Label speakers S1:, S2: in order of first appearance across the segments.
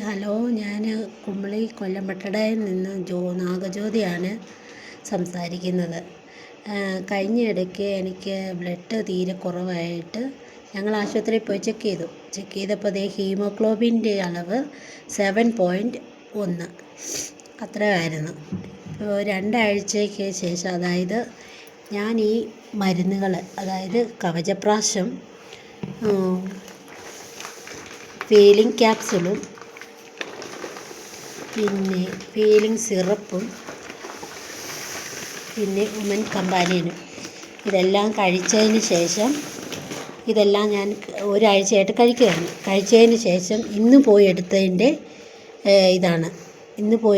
S1: Hello. ഞാൻ കുമളി കൊല്ലംപട്ടടയിൽ നിന്ന് നാഗജ്യോതിയാണ് സംസാരിക്കുന്നത്. കഴിഞ്ഞ ഇടയ്ക്ക് എനിക്ക് ബ്ലഡ് തീരെ കുറവായിട്ട് ഞങ്ങൾ ആശുപത്രിയിൽ പോയി ചെക്ക് ചെയ്തപ്പോൾ ഹീമോഗ്ലോബിൻ്റെ അളവ് 7.1 അത്രയായിരുന്നു. ഇപ്പോൾ 2 ആഴ്ചയ്ക്ക് ശേഷം, അതായത് ഞാൻ ഈ മരുന്നുകൾ, അതായത് കവചപ്രാശം, ഫീലിംഗ് ക്യാപ്സുളും പിന്നെ ഫീലിംഗ് സിറപ്പും പിന്നെ വുമൻ കമ്പാനിയനും ഇതെല്ലാം കഴിച്ചതിന് ശേഷം, ഇതെല്ലാം ഞാൻ ഒരാഴ്ചയായിട്ട് കഴിക്കുകയാണ്. കഴിച്ചതിന് ശേഷം ഇന്ന് പോയി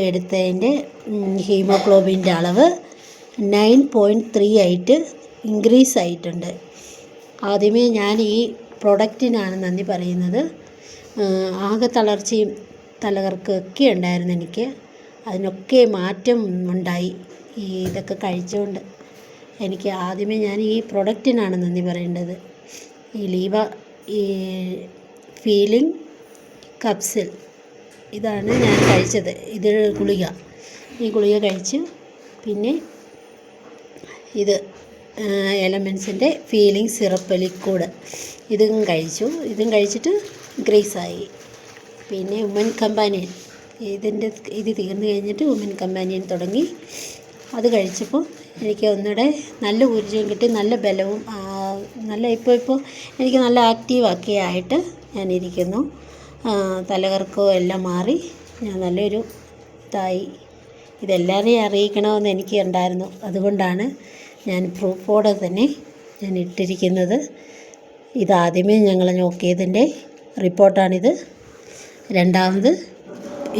S1: എടുത്തതിൻ്റെ ഹീമോഗ്ലോബിൻ്റെ അളവ് 9.3 ആയിട്ട് ഇൻക്രീസ് ആയിട്ടുണ്ട്. ആദ്യമേ ഞാൻ ഈ പ്രൊഡക്റ്റിനാണ് നന്ദി പറയുന്നത്. ആകെ തളർച്ചയും തലകറക്കമൊക്കെ ഉണ്ടായിരുന്നു എനിക്ക്. അതിനൊക്കെ മാറ്റം ഉണ്ടായി ഇതൊക്കെ കഴിച്ചുകൊണ്ട്. എനിക്ക് ആദ്യമേ ഞാൻ ഈ പ്രൊഡക്റ്റിനാണ് നന്ദി പറയേണ്ടത്. ഈ ഫീലിംഗ് കപ്സിൽ ഇതാണ് ഞാൻ കഴിച്ചത്. ഈ ഗുളിക കഴിച്ചു. പിന്നെ ഇത് എലമെൻസിൻ്റെ ഫീലിംഗ് സിറപ്പ് ലിക്വിഡ് ഇതും കഴിച്ചിട്ട് ഇൻക്രീസായി. പിന്നെ വുമൻ കമ്പാനിയൻ ഇത് തീർന്നു കഴിഞ്ഞിട്ട് വുമൻ കമ്പാനിയൻ തുടങ്ങി. അത് കഴിച്ചപ്പോൾ എനിക്ക് ഒന്നുകൂടെ നല്ല ഊർജ്ജവും കിട്ടി, നല്ല ബലവും, ഇപ്പോൾ എനിക്ക് നല്ല ആക്റ്റീവൊക്കെ ആയിട്ട് ഞാനിരിക്കുന്നു. തലകറക്കവും എല്ലാം മാറി ഞാൻ നല്ലൊരു ഇതായി. ഇതെല്ലാവരെയും അറിയിക്കണമെന്ന് എനിക്ക് ഉണ്ടായിരുന്നു. അതുകൊണ്ടാണ് ഞാൻ പ്രൂഫോടെ തന്നെ ഞാൻ ഇട്ടിരിക്കുന്നത്. ഇതാദ്യമേ ഞങ്ങൾ നോക്കിയതിൻ്റെ റിപ്പോർട്ടാണിത്. രണ്ടാമത്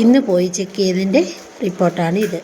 S1: ഇന്ന് പോയി ചെക്ക് ചെയ്തതിൻ്റെ റിപ്പോർട്ടാണ് ഇത്.